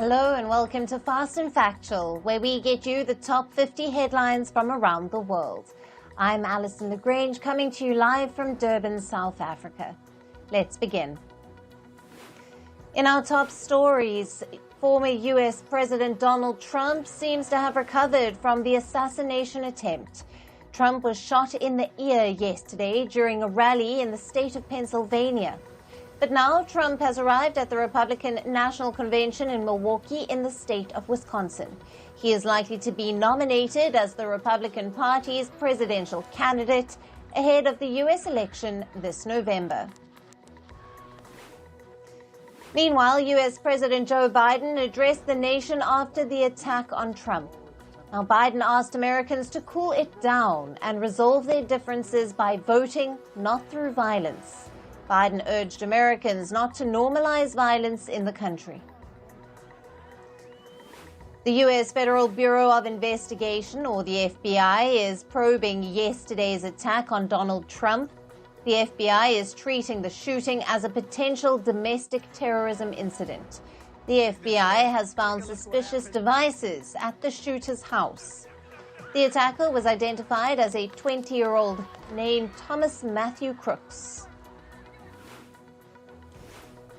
Hello and welcome to Fast and Factual, where we get you the top 50 headlines from around the world. I'm Alison LaGrange, coming to you live from Durban, South Africa. Let's begin. In our top stories, former US President Donald Trump seems to have recovered from the assassination attempt. Trump was shot in the ear yesterday during a rally in the state of Pennsylvania. But now Trump has arrived at the Republican National Convention in Milwaukee in the state of Wisconsin. He is likely to be nominated as the Republican Party's presidential candidate ahead of the U.S. election this November. Meanwhile, U.S. President Joe Biden addressed the nation after the attack on Trump. Now, Biden asked Americans to cool it down and resolve their differences by voting, not through violence. Biden urged Americans not to normalize violence in the country. The U.S. Federal Bureau of Investigation, or the FBI, is probing yesterday's attack on Donald Trump. The FBI is treating the shooting as a potential domestic terrorism incident. The FBI has found suspicious devices at the shooter's house. The attacker was identified as a 20-year-old named Thomas Matthew Crooks.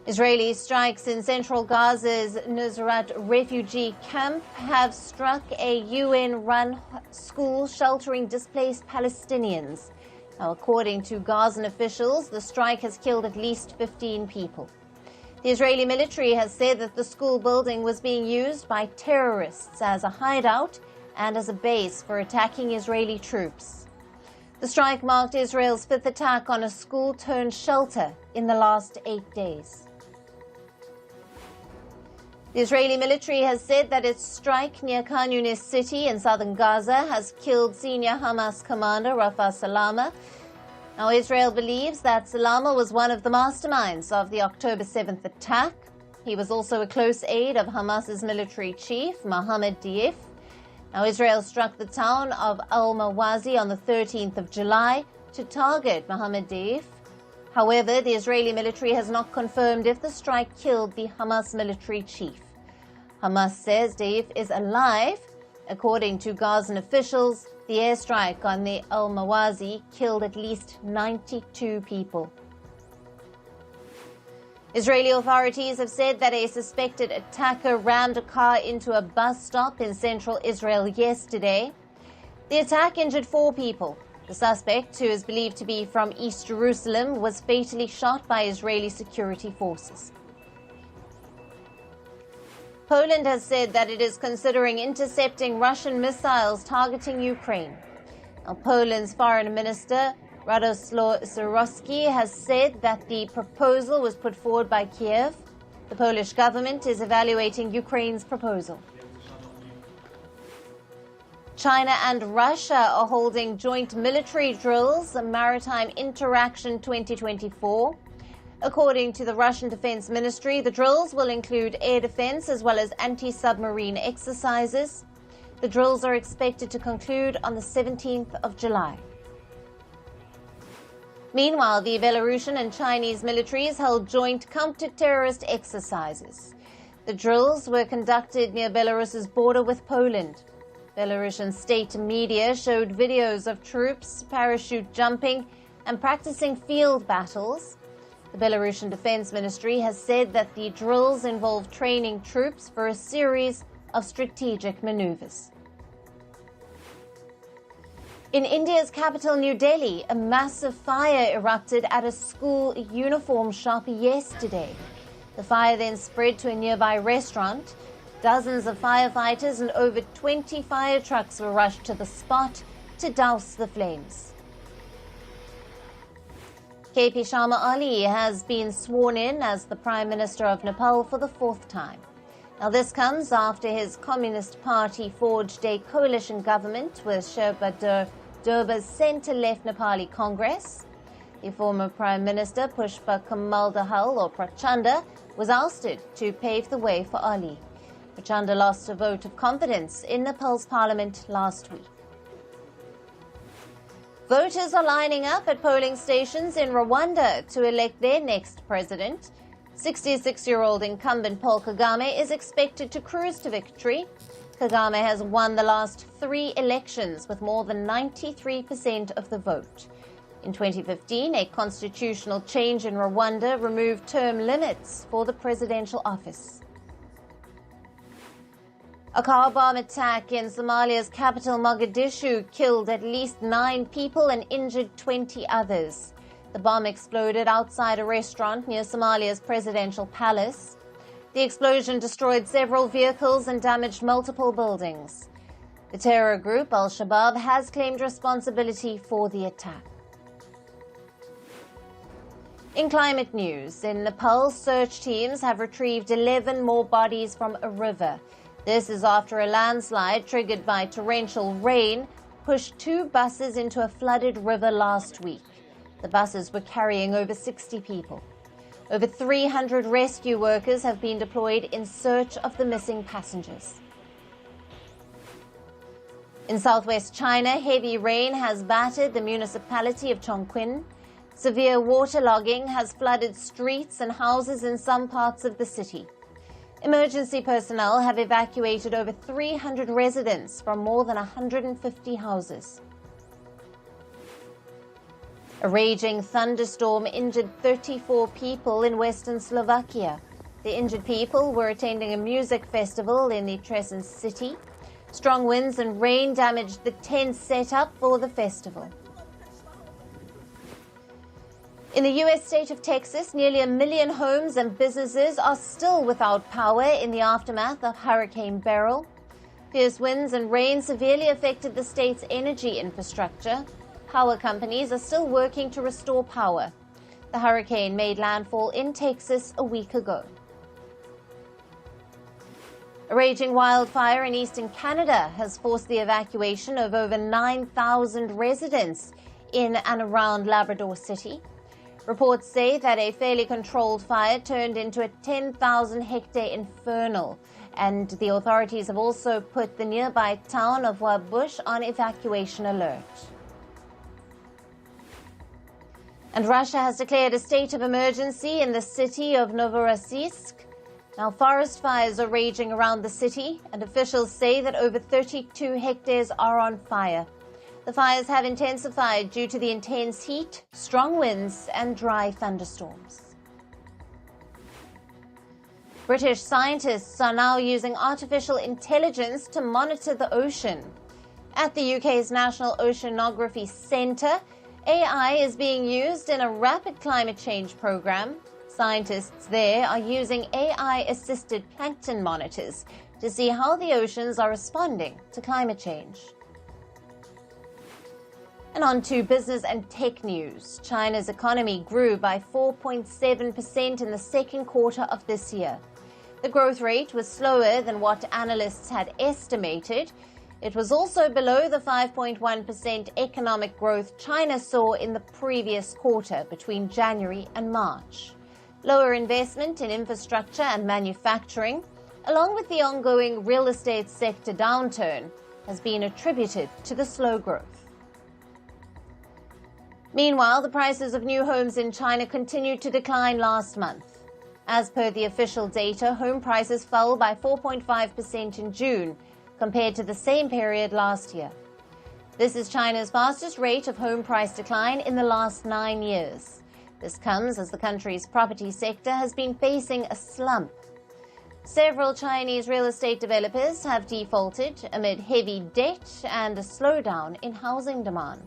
Israeli strikes in central Gaza's Nusrat refugee camp have struck a UN-run school sheltering displaced Palestinians. Now, according to Gazan officials, the strike has killed at least 15 people. The Israeli military has said that the school building was being used by terrorists as a hideout and as a base for attacking Israeli troops. The strike marked Israel's fifth attack on a school-turned-shelter in the last 8 days. The Israeli military has said that its strike near Khan Yunis city in southern Gaza has killed senior Hamas commander Rafa Salama. Now, Israel believes that Salama was one of the masterminds of the October 7th attack. He was also a close aide of Hamas's military chief, Mohammed Deif. Now, Israel struck the town of al-Mawazi on the 13th of July to target Mohammed Deif. However, the Israeli military has not confirmed if the strike killed the Hamas military chief. Hamas says Deif is alive. According to Gazan officials, the airstrike on the al-Mawazi killed at least 92 people. Israeli authorities have said that a suspected attacker rammed a car into a bus stop in central Israel yesterday. The attack injured 4 people. The suspect, who is believed to be from East Jerusalem, was fatally shot by Israeli security forces. Poland has said that it is considering intercepting Russian missiles targeting Ukraine. Now, Poland's foreign minister, Radoslaw Sikorski, has said that the proposal was put forward by Kiev. The Polish government is evaluating Ukraine's proposal. China and Russia are holding joint military drills, Maritime Interaction 2024. According to the Russian Defense Ministry, the drills will include air defense as well as anti-submarine exercises. The drills are expected to conclude on the 17th of July. Meanwhile, the Belarusian and Chinese militaries held joint counter-terrorist exercises. The drills were conducted near Belarus's border with Poland. Belarusian state media showed videos of troops parachute jumping and practicing field battles. The Belarusian Defense Ministry has said that the drills involve training troops for a series of strategic maneuvers. In India's capital, New Delhi, a massive fire erupted at a school uniform shop yesterday. The fire then spread to a nearby restaurant. Dozens of firefighters and over 20 fire trucks were rushed to the spot to douse the flames. KP Sharma Ali has been sworn in as the Prime Minister of Nepal for the 4th time. Now, this comes after his Communist Party forged a coalition government with Sherpa Durba's centre-left Nepali Congress. The former Prime Minister Pushpa Kamal Dahal, or Prachanda, was ousted to pave the way for Ali. Prachanda lost a vote of confidence in Nepal's parliament last week. Voters are lining up at polling stations in Rwanda to elect their next president. 66-year-old incumbent Paul Kagame is expected to cruise to victory. Kagame has won the last 3 elections with more than 93% of the vote. In 2015, a constitutional change in Rwanda removed term limits for the presidential office. A car bomb attack in Somalia's capital Mogadishu killed at least 9 people and injured 20 others. The bomb exploded outside a restaurant near Somalia's presidential palace. The explosion destroyed several vehicles and damaged multiple buildings. The terror group Al-Shabaab has claimed responsibility for the attack. In climate news, in Nepal, search teams have retrieved 11 more bodies from a river. This is after a landslide triggered by torrential rain pushed 2 buses into a flooded river last week. The buses were carrying over 60 people. Over 300 rescue workers have been deployed in search of the missing passengers. In southwest China, heavy rain has battered the municipality of Chongqing. Severe waterlogging has flooded streets and houses in some parts of the city. Emergency personnel have evacuated over 300 residents from more than 150 houses. A raging thunderstorm injured 34 people in western Slovakia. The injured people were attending a music festival in the Tressen city. Strong winds and rain damaged the tent set up for the festival. In the U.S. state of Texas, nearly 1 million homes and businesses are still without power in the aftermath of Hurricane Beryl. Fierce winds and rain severely affected the state's energy infrastructure. Power companies are still working to restore power. The hurricane made landfall in Texas a week ago. A raging wildfire in eastern Canada has forced the evacuation of over 9,000 residents in and around Labrador City. Reports say that a fairly controlled fire turned into a 10,000-hectare inferno, and the authorities have also put the nearby town of Wabush on evacuation alert. And Russia has declared a state of emergency in the city of Novorossiysk. Now, forest fires are raging around the city, and officials say that over 32 hectares are on fire. The fires have intensified due to the intense heat, strong winds, and dry thunderstorms. British scientists are now using artificial intelligence to monitor the ocean. At the UK's National Oceanography Centre, AI is being used in a rapid climate change program. Scientists there are using AI-assisted plankton monitors to see how the oceans are responding to climate change. And on to business and tech news. China's economy grew by 4.7% in the second quarter of this year. The growth rate was slower than what analysts had estimated. It was also below the 5.1% economic growth China saw in the previous quarter between January and March. Lower investment in infrastructure and manufacturing, along with the ongoing real estate sector downturn, has been attributed to the slow growth. Meanwhile, the prices of new homes in China continued to decline last month. As per the official data, home prices fell by 4.5% in June, compared to the same period last year. This is China's fastest rate of home price decline in the last 9 years. This comes as the country's property sector has been facing a slump. Several Chinese real estate developers have defaulted amid heavy debt and a slowdown in housing demand.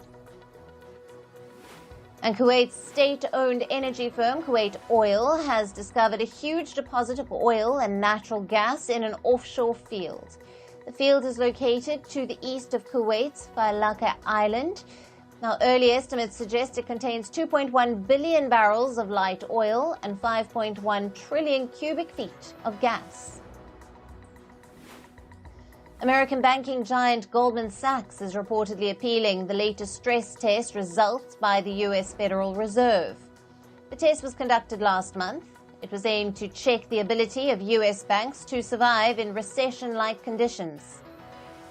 And Kuwait's state-owned energy firm Kuwait Oil has discovered a huge deposit of oil and natural gas in an offshore field. The field is located to the east of Kuwait's Failaka Island. Now, early estimates suggest it contains 2.1 billion barrels of light oil and 5.1 trillion cubic feet of gas. American banking giant Goldman Sachs is reportedly appealing the latest stress test results by the U.S. Federal Reserve. The test was conducted last month. It was aimed to check the ability of U.S. banks to survive in recession-like conditions.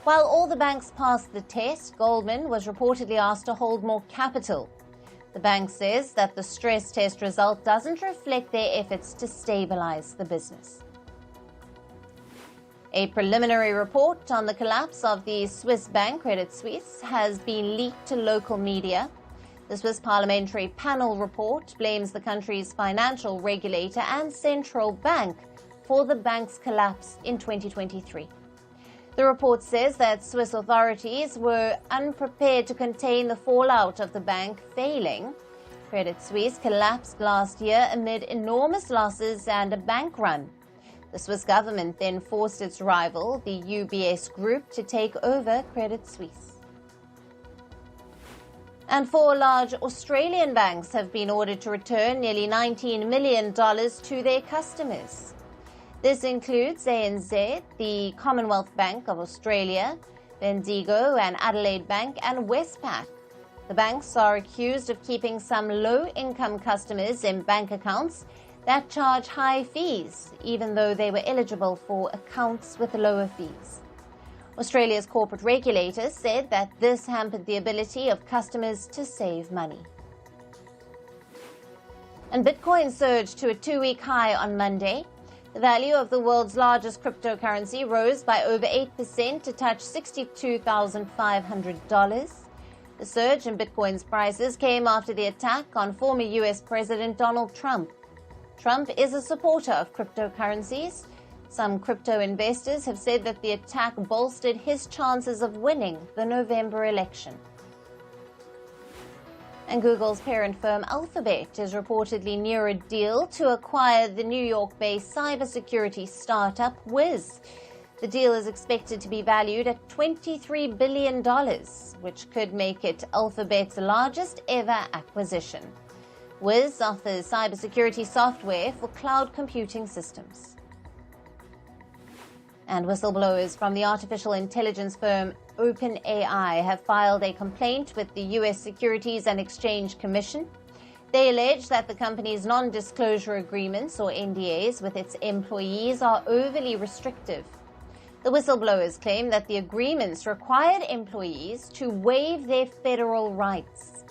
While all the banks passed the test, Goldman was reportedly asked to hold more capital. The bank says that the stress test result doesn't reflect their efforts to stabilize the business. A preliminary report on the collapse of the Swiss bank Credit Suisse has been leaked to local media. The Swiss parliamentary panel report blames the country's financial regulator and central bank for the bank's collapse in 2023. The report says that Swiss authorities were unprepared to contain the fallout of the bank failing. Credit Suisse collapsed last year amid enormous losses and a bank run. The Swiss government then forced its rival, the UBS Group, to take over Credit Suisse. And 4 large Australian banks have been ordered to return nearly $19 million to their customers. This includes ANZ, the Commonwealth Bank of Australia, Bendigo and Adelaide Bank, and Westpac. The banks are accused of keeping some low-income customers in bank accounts that charge high fees, even though they were eligible for accounts with lower fees. Australia's corporate regulator said that this hampered the ability of customers to save money. And Bitcoin surged to a 2-week high on Monday. The value of the world's largest cryptocurrency rose by over 8% to touch $62,500. The surge in Bitcoin's prices came after the attack on former U.S. President Donald Trump. Trump is a supporter of cryptocurrencies. Some crypto investors have said that the attack bolstered his chances of winning the November election. And Google's parent firm Alphabet is reportedly near a deal to acquire the New York-based cybersecurity startup Wiz. The deal is expected to be valued at $23 billion, which could make it Alphabet's largest ever acquisition. Wiz offers cybersecurity software for cloud computing systems. And whistleblowers from the artificial intelligence firm OpenAI have filed a complaint with the U.S. Securities and Exchange Commission. They allege that the company's non-disclosure agreements, or NDAs, with its employees are overly restrictive. The whistleblowers claim that the agreements required employees to waive their federal rights.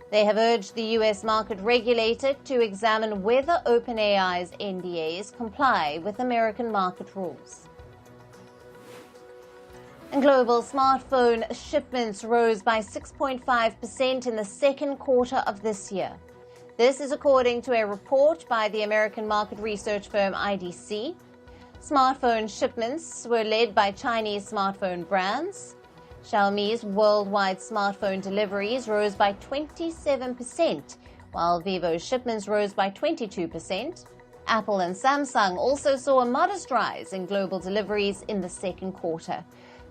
They have urged the U.S. market regulator to examine whether OpenAI's NDAs comply with American market rules. And global smartphone shipments rose by 6.5% in the second quarter of this year. This is according to a report by the American market research firm IDC. Smartphone shipments were led by Chinese smartphone brands. Xiaomi's worldwide smartphone deliveries rose by 27%, while Vivo's shipments rose by 22%. Apple and Samsung also saw a modest rise in global deliveries in the second quarter.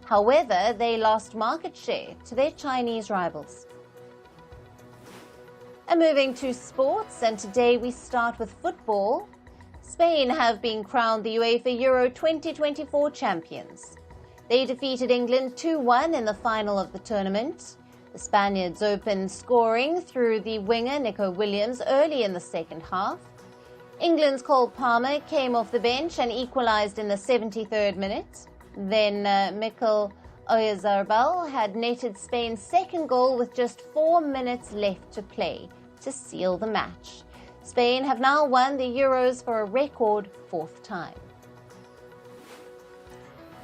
However, they lost market share to their Chinese rivals. And moving to sports, and today we start with football. Spain have been crowned the UEFA Euro 2024 champions. They defeated England 2-1 in the final of the tournament. The Spaniards opened scoring through the winger Nico Williams early in the second half. England's Cole Palmer came off the bench and equalised in the 73rd minute. Then Mikel Oyarzabal had netted Spain's second goal with just 4 minutes left to play to seal the match. Spain have now won the Euros for a record 4th time.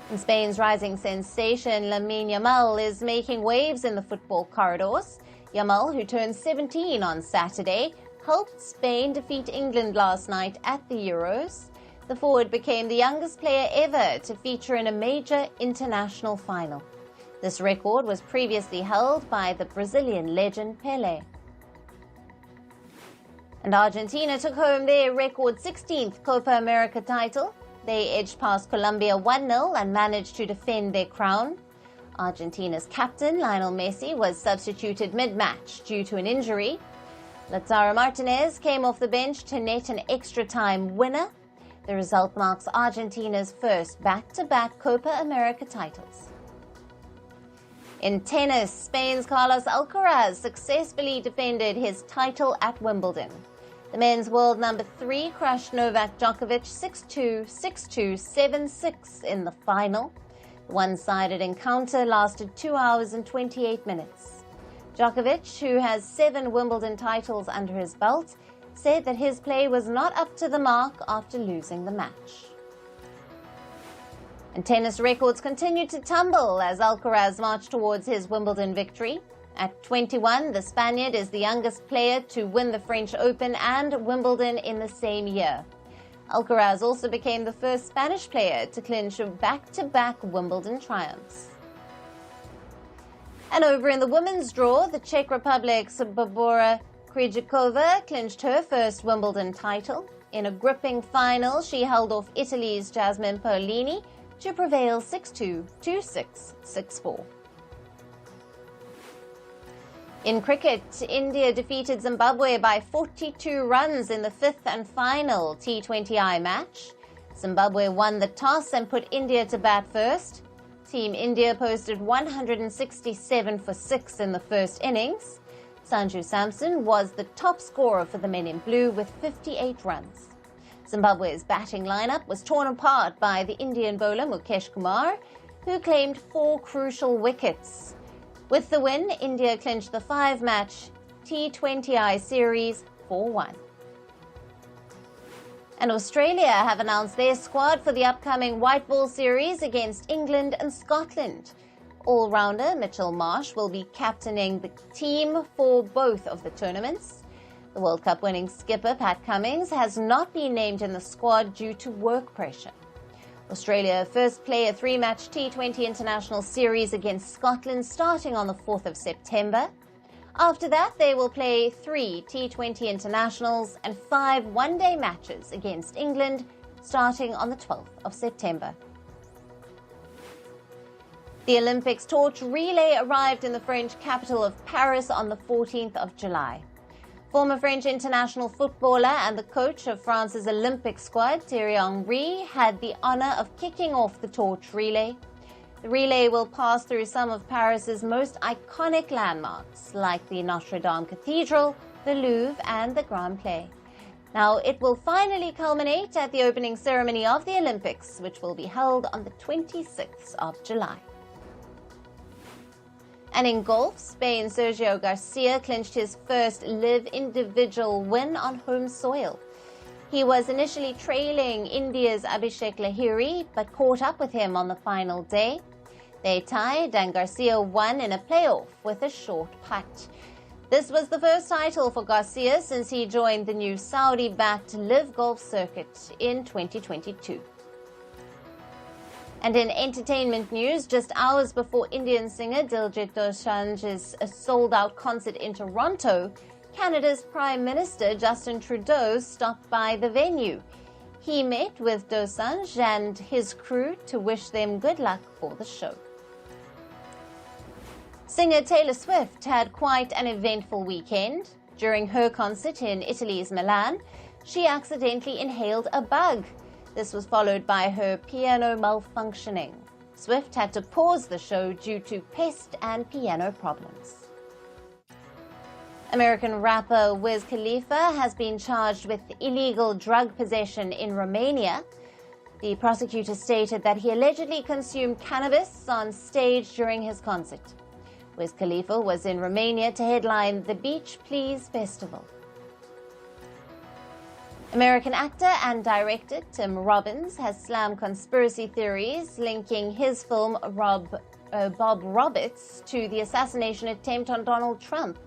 And Spain's rising sensation Lamine Yamal is making waves in the football corridors. Yamal, who turned 17 on Saturday, helped Spain defeat England last night at the Euros. The forward became the youngest player ever to feature in a major international final. This record was previously held by the Brazilian legend Pelé. And Argentina took home their record 16th Copa America title. They edged past Colombia 1-0 and managed to defend their crown. Argentina's captain, Lionel Messi, was substituted mid-match due to an injury. Lautaro Martinez came off the bench to net an extra-time winner. The result marks Argentina's first back-to-back Copa America titles. In tennis, Spain's Carlos Alcaraz successfully defended his title at Wimbledon. The men's world number 3 crushed Novak Djokovic 6-2, 6-2, 7-6 in the final. The one-sided encounter lasted 2 hours and 28 minutes. Djokovic, who has 7 Wimbledon titles under his belt, said that his play was not up to the mark after losing the match. And tennis records continued to tumble as Alcaraz marched towards his Wimbledon victory. At 21, the Spaniard is the youngest player to win the French Open and Wimbledon in the same year. Alcaraz also became the first Spanish player to clinch back-to-back Wimbledon triumphs. And over in the women's draw, the Czech Republic's Barbora Krejcikova clinched her first Wimbledon title. In a gripping final, she held off Italy's Jasmine Paolini to prevail 6-2, 2-6, 6-4. In cricket, India defeated Zimbabwe by 42 runs in the 5th and final T20I match. Zimbabwe won the toss and put India to bat first. Team India posted 167 for 6 in the first innings. Sanju Samson was the top scorer for the men in blue with 58 runs. Zimbabwe's batting lineup was torn apart by the Indian bowler Mukesh Kumar, who claimed 4 crucial wickets. With the win, India clinched the 5-match T20I series 4-1. And Australia have announced their squad for the upcoming white ball series against England and Scotland. All-rounder Mitchell Marsh will be captaining the team for both of the tournaments. The World Cup winning skipper Pat Cummins has not been named in the squad due to work pressure. Australia first play a 3-match T20 international series against Scotland starting on the 4th of September. After that, they will play 3 T20 internationals and 5 one-day matches against England starting on the 12th of September. The Olympics torch relay arrived in the French capital of Paris on the 14th of July. Former French international footballer and the coach of France's Olympic squad, Thierry Henry, had the honor of kicking off the torch relay. The relay will pass through some of Paris's most iconic landmarks, like the Notre Dame Cathedral, the Louvre, and the Grand Place. Now, it will finally culminate at the opening ceremony of the Olympics, which will be held on the 26th of July. And in golf, Spain's Sergio Garcia clinched his first live individual win on home soil. He was initially trailing India's Abhishek Lahiri, but caught up with him on the final day. They tied and Garcia won in a playoff with a short putt. This was the first title for Garcia since he joined the new Saudi-backed Live Golf Circuit in 2022. And in entertainment news, just hours before Indian singer Diljit Dosanjh's sold-out concert in Toronto, Canada's Prime Minister Justin Trudeau stopped by the venue. He met with Dosanjh and his crew to wish them good luck for the show. Singer Taylor Swift had quite an eventful weekend. During her concert in Italy's Milan, she accidentally inhaled a bug. This was followed by her piano malfunctioning. Swift had to pause the show due to pest and piano problems. American rapper Wiz Khalifa has been charged with illegal drug possession in Romania. The prosecutor stated that he allegedly consumed cannabis on stage during his concert. Wiz Khalifa was in Romania to headline the Beach Please Festival. American actor and director Tim Robbins has slammed conspiracy theories linking his film Bob Roberts to the assassination attempt on Donald Trump.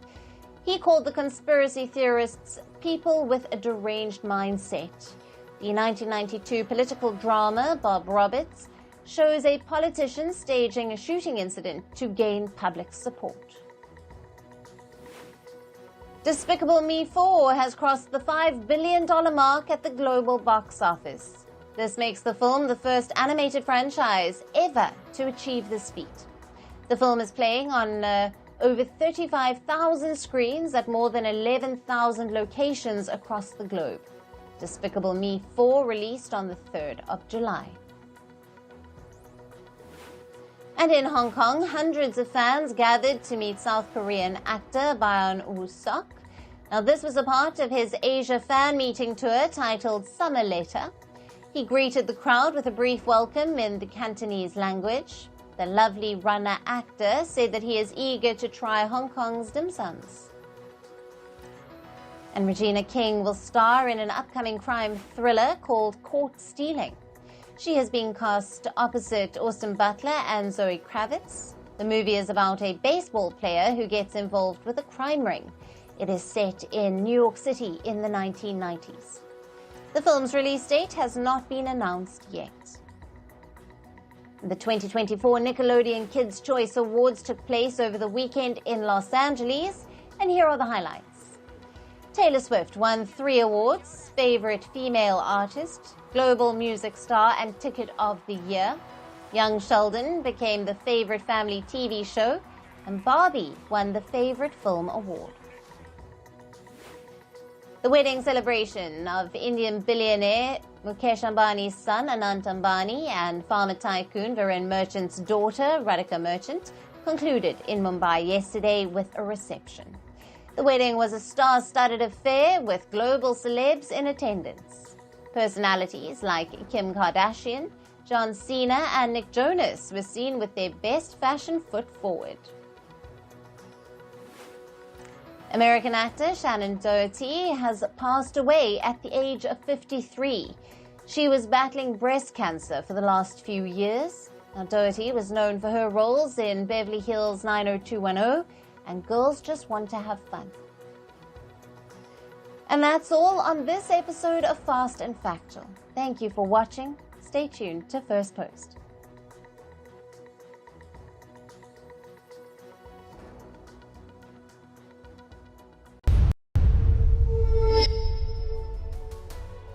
He called the conspiracy theorists people with a deranged mindset. The 1992 political drama Bob Roberts shows a politician staging a shooting incident to gain public support. Despicable Me 4 has crossed the $5 billion mark at the global box office. This makes the film the first animated franchise ever to achieve this feat. The film is playing on over 35,000 screens at more than 11,000 locations across the globe. Despicable Me 4 released on the 3rd of July. And in Hong Kong, hundreds of fans gathered to meet South Korean actor Baeon Woo-seok. Now, this was a part of his Asia fan meeting tour titled Summer Letter. He greeted the crowd with a brief welcome in the Cantonese language. The lovely runner actor said that he is eager to try Hong Kong's dim sums. And Regina King will star in an upcoming crime thriller called Caught Stealing. She has been cast opposite Austin Butler and Zoe Kravitz. The movie is about a baseball player who gets involved with a crime ring. It is set in New York City in the 1990s. The film's release date has not been announced yet. The 2024 Nickelodeon Kids' Choice Awards took place over the weekend in Los Angeles, and here are the highlights. Taylor Swift won 3 awards: Favorite Female Artist, Global Music Star, and Ticket of the Year. Young Sheldon became the Favorite Family TV Show, and Barbie won the Favorite Film Award. The wedding celebration of Indian billionaire Mukesh Ambani's son Anant Ambani and farmer tycoon Viren Merchant's daughter Radhika Merchant concluded in Mumbai yesterday with a reception. The wedding was a star-studded affair with global celebs in attendance. Personalities like Kim Kardashian, John Cena and Nick Jonas were seen with their best fashion foot forward. American actor Shannon Doherty has passed away at the age of 53. She was battling breast cancer for the last few years. Now, Doherty was known for her roles in Beverly Hills 90210 and Girls Just Want to Have Fun. And that's all on this episode of Fast and Factual. Thank you for watching. Stay tuned to Firstpost.